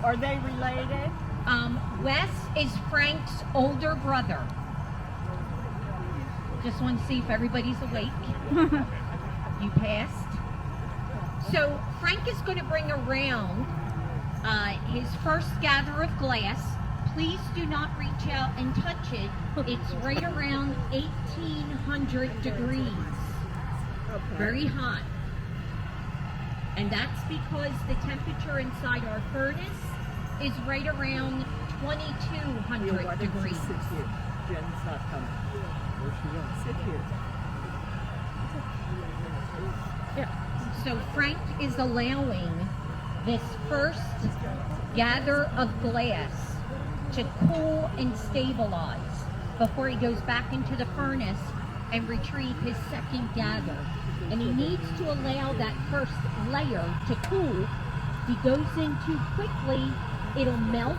Are they related? Wes is Frank's older brother. Just want to see if everybody's awake. You passed. So Frank is going to bring around his first gather of glass. Please do not reach out and touch it. It's right around 1800 degrees. Okay. Very hot. And that's because the temperature inside our furnace is right around 2200 degrees. Sit here. Jen's not coming. Where's she going? Sit here. Yeah. So Frank is allowing this first gather of glass to cool and stabilize before he goes back into the furnace and retrieve his second gather. And he needs to allow that first layer to cool. If he goes in too quickly, it'll melt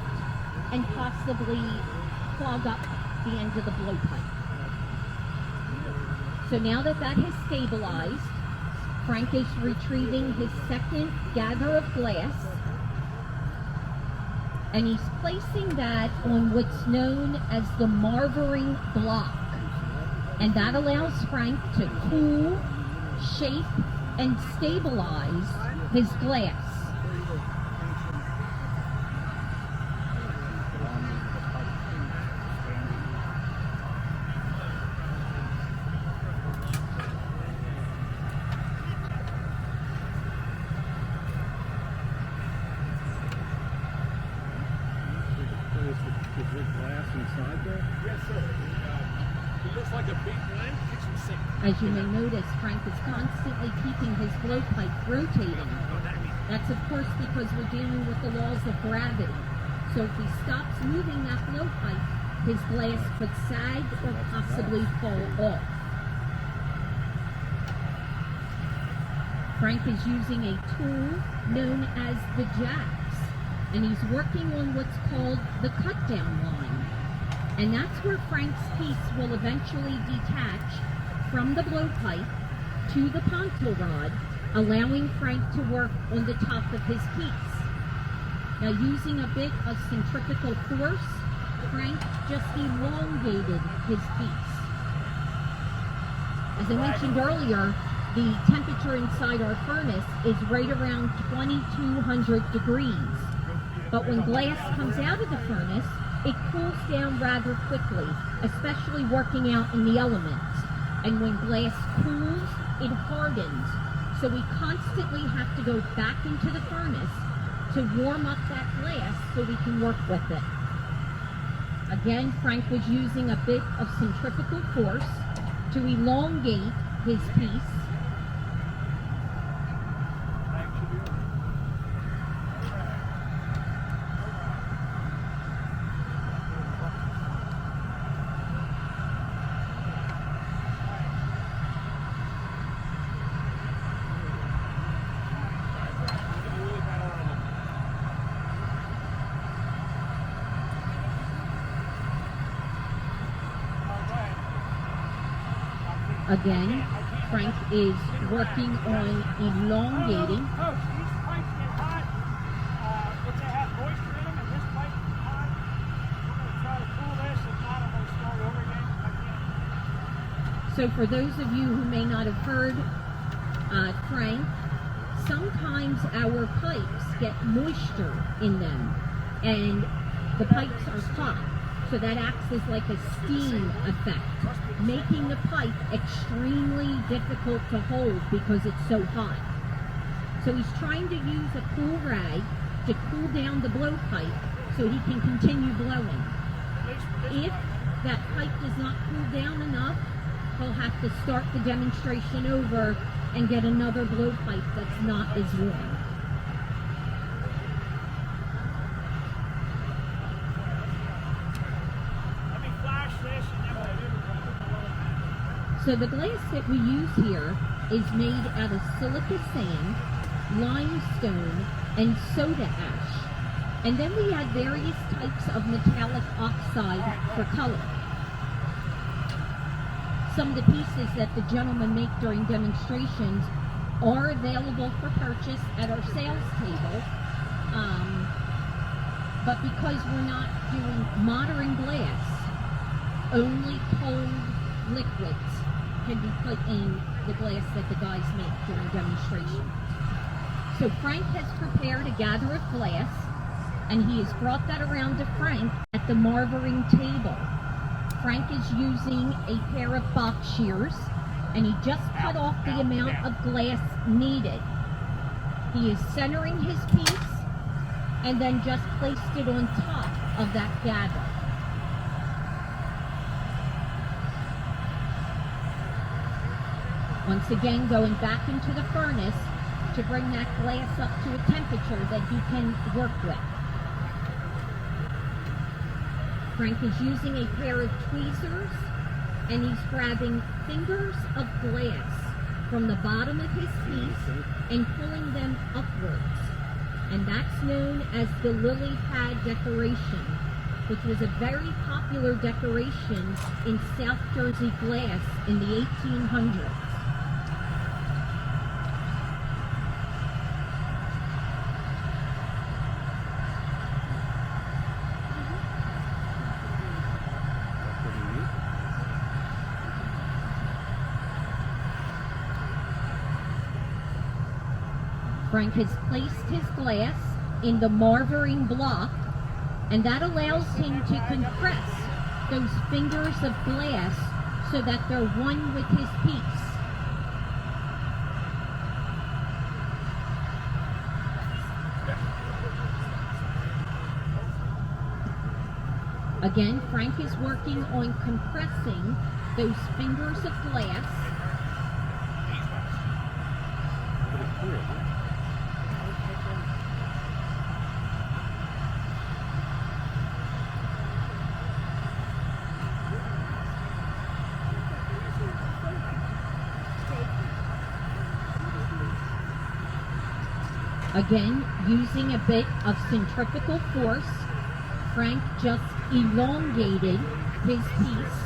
and possibly clog up the end of the blowpipe. So now that that has stabilized, Frank is retrieving his second gather of glass, and he's placing that on what's known as the marvering block. And that allows Frank to cool, shape, and stabilize his glass. Is there glass inside there? Yes, sir. It looks like a big blank kitchen sink. As you may notice, Frank is constantly keeping his blowpipe rotating. That's of course because we're dealing with the laws of gravity. So if he stops moving that blowpipe, his glass could sag or possibly fall off. Frank is using a tool known as the jacks, and he's working on what's called the cut down line. And that's where Frank's piece will eventually detach from the blowpipe to the pontoon rod, allowing Frank to work on the top of his piece. Now, using a bit of centrifugal force, Frank just elongated his piece. As I mentioned earlier, the temperature inside our furnace is right around 2200 degrees. But when glass comes out of the furnace, it cools down rather quickly, especially working out in the elements. And when glass cools, it hardens. So we constantly have to go back into the furnace to warm up that glass so we can work with it. Again, Frank was using a bit of centrifugal force to elongate his piece. Again, Frank is working on elongating. Coach, these pipes get hot. If they have moisture in them and this pipe is hot, we're going to try to cool this. If not, I'm going to start over again. I can't. So for those of you who may not have heard Frank, sometimes our pipes get moisture in them and the pipes are hot. So that acts as like a steam effect, making the pipe extremely difficult to hold because it's so hot. So he's trying to use a cool rag to cool down the blowpipe so he can continue blowing. If that pipe does not cool down enough, he'll have to start the demonstration over and get another blowpipe that's not as warm. So the glass that we use here is made out of silica sand, limestone, and soda ash. And then we add various types of metallic oxide for color. Some of the pieces that the gentlemen make during demonstrations are available for purchase at our sales table. But because we're not doing modern glass, only cold liquids can be put in the glass that the guys make during demonstration. So Frank has prepared a gather of glass, and he has brought that around to Frank at the marvering table. Frank is using a pair of box shears, and he just cut off the amount of glass needed. He is centering his piece and then just placed it on top of that gather. Once again, going back into the furnace to bring that glass up to a temperature that he can work with. Frank is using a pair of tweezers, and he's grabbing fingers of glass from the bottom of his piece and pulling them upwards. And that's known as the lily pad decoration, which was a very popular decoration in South Jersey glass in the 1800s. Frank has placed his glass in the marvering block, and that allows him to compress those fingers of glass so that they're one with his piece. Again, Frank is working on compressing those fingers of glass. Again, using a bit of centrifugal force, Frank just elongated his piece.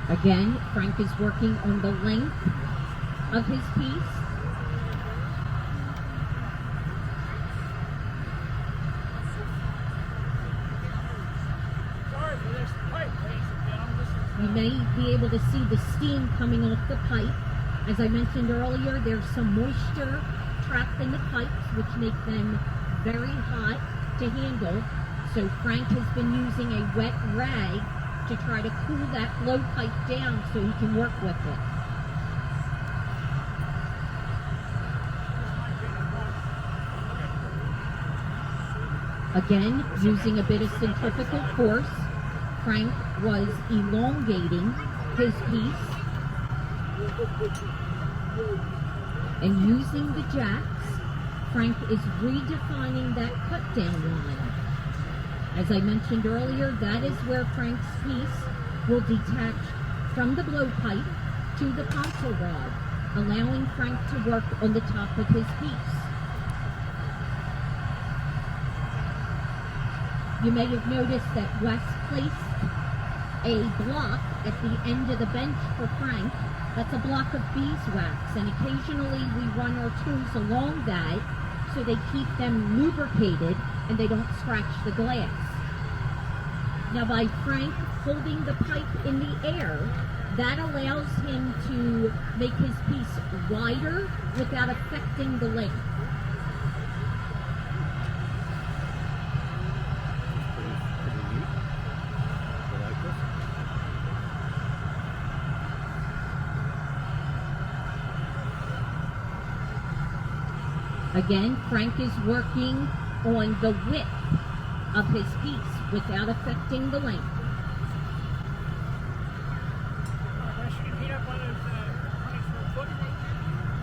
Again, Frank is working on the length of his piece. You may be able to see the steam coming off the pipe. As I mentioned earlier, there's some moisture trapped in the pipes, which make them very hot to handle. So Frank has been using a wet rag to try to cool that blowpipe down so he can work with it. Again, using a bit of centrifugal force, Frank was elongating his piece, and using the jacks, Frank is redefining that cut down line. As I mentioned earlier, that is where Frank's piece will detach from the blowpipe to the console rod, allowing Frank to work on the top of his piece. You may have noticed that Wes placed a block at the end of the bench for Frank. That's a block of beeswax, and occasionally we run our tools along that so they keep them lubricated and they don't scratch the glass. Now, by Frank holding the pipe in the air, that allows him to make his piece wider without affecting the length. Again, Frank is working on the width of his piece without affecting the length.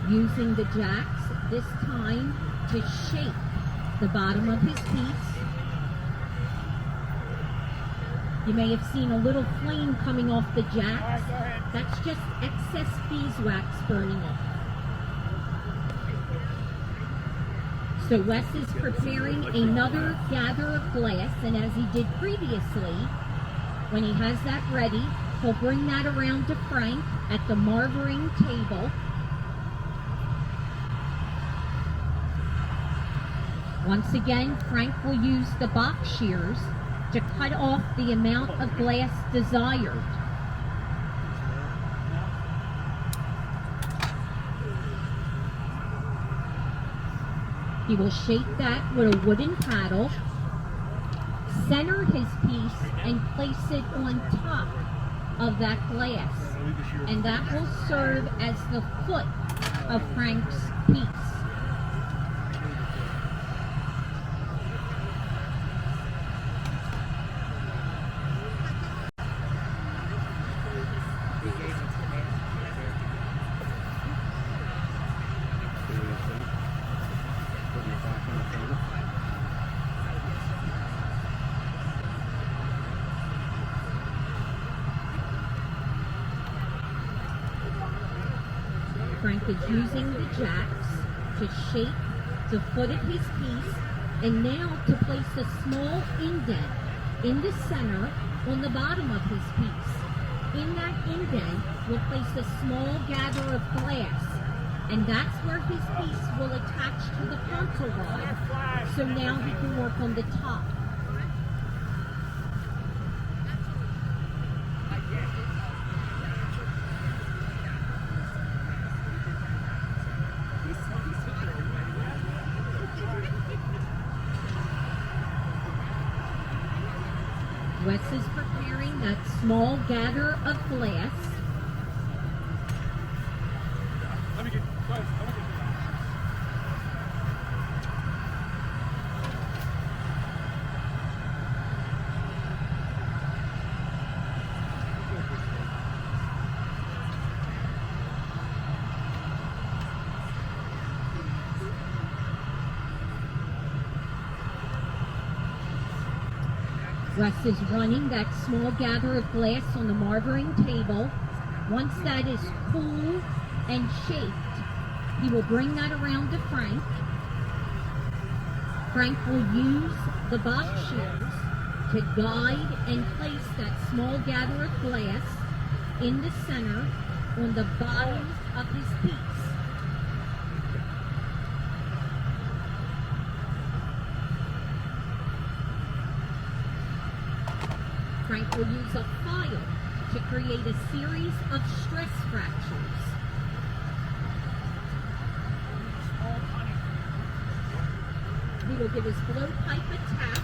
Using the jacks this time to shape the bottom of his piece. You may have seen a little flame coming off the jacks. That's just excess beeswax burning off. So Wes is preparing another gather of glass, and as he did previously, when he has that ready, He'll bring that around to Frank at the marboring table. Once again, Frank will use the box shears to cut off the amount of glass desired. He will shape that with a wooden paddle, center his piece, and place it on top of that glass. And that will serve as the foot of Frank's piece. Frank is using the jacks to shape the foot of his piece, and now to place a small indent in the center on the bottom of his piece. In that indent, we'll place a small gather of glass, and that's where his piece will attach to the pontoon rod. So now he can work on the top. Wes is preparing that small gather of glass. Wes is running that small gather of glass on the marboring table. Once that is cool and shaped, he will bring that around to Frank. Frank will use the box shears to guide and place that small gather of glass in the center on the bottom of his piece. Frank will use a file to create a series of stress fractures. He will give his blowpipe a tap,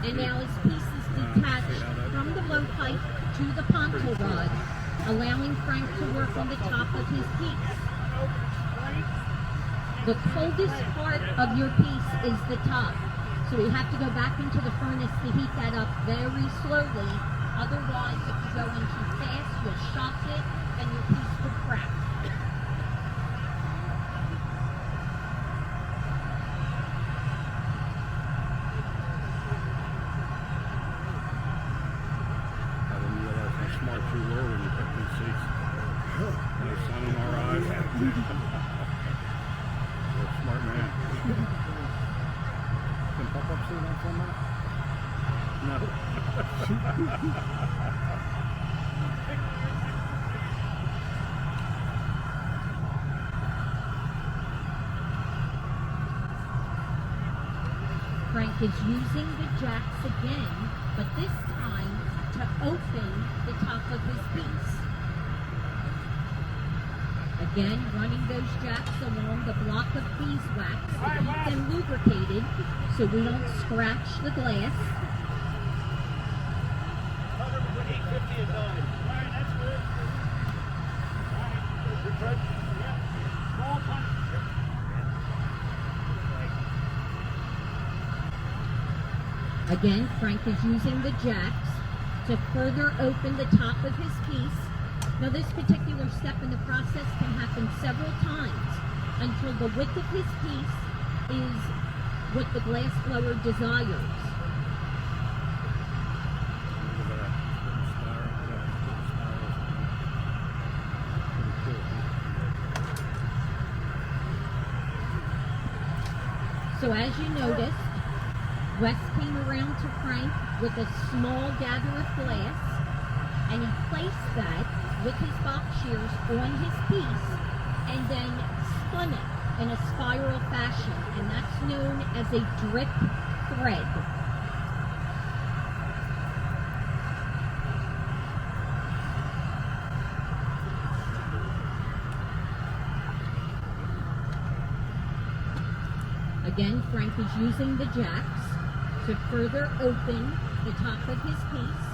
and now his piece is detached from the blowpipe to the pontoon rod, allowing Frank to work on the top of his piece. The coldest part of your piece is the top. So we have to go back into the furnace to heat that up very slowly. Otherwise, if you go in too fast, you'll shock it and your piece will crack. I didn't realize how smart you were when you picked these seats. No sun in our eyes. You're a smart man. Can pop-up seat on somewhere? No. Frank is using the jacks again, but this time to open the top of his piece. Again, running those jacks along the block of beeswax to keep them lubricated so we don't scratch the glass. Again, Frank is using the jacks to further open the top of his piece. Now this particular step in the process can happen several times until the width of his piece is what the glass blower desires. So as you noticed, Wes came around to Frank with a small gather of glass, and he placed that with his box shears on his piece and then spun it in a spiral fashion, and that's known as a drip thread. Again, Frank is using the jacks to further open the top of his piece.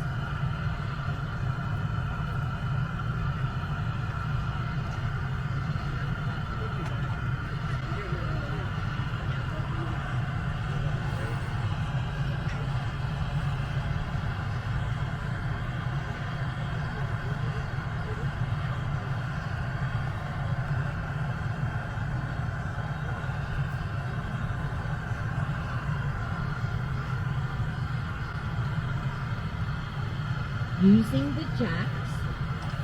Using the jacks,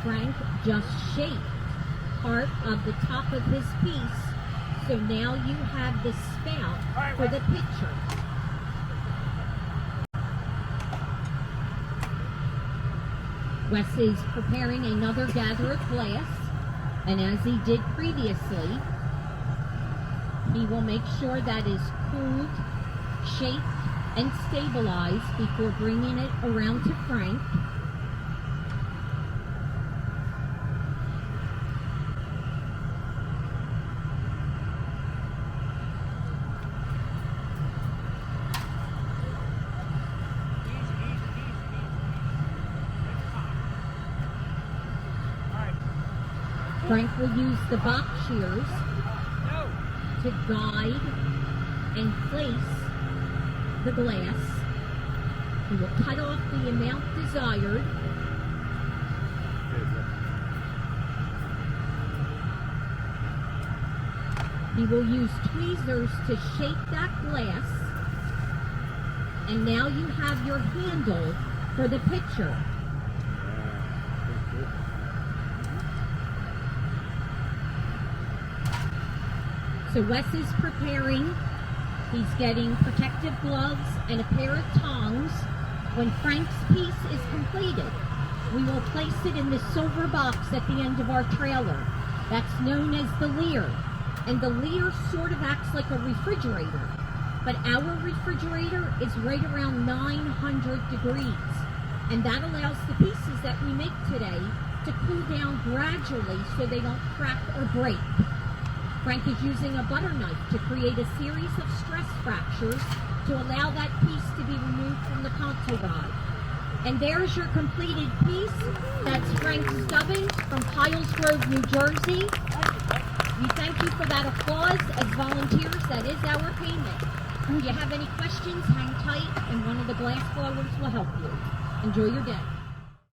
Frank just shaped part of the top of his piece, so now you have the spout for the pitcher. Wes is preparing another gather of glass, and as he did previously, he will make sure that is cooled, shaped, and stabilized before bringing it around to Frank. Frank will use the box shears to guide and place the glass. He will cut off the amount desired. He will use tweezers to shape that glass. And now you have your handle for the pitcher. So Wes is preparing. He's getting protective gloves and a pair of tongs. When Frank's piece is completed, we will place it in the silver box at the end of our trailer. That's known as the leer. And the leer sort of acts like a refrigerator. But our refrigerator is right around 900 degrees. And that allows the pieces that we make today to cool down gradually so they don't crack or break. Frank is using a butter knife to create a series of stress fractures to allow that piece to be removed from the pontoon rod. And there's your completed piece. That's Frank Stubbins from Piles Grove, New Jersey. We thank you for that applause. As volunteers, that is our payment. If you have any questions, hang tight, and one of the glass blowers will help you. Enjoy your day.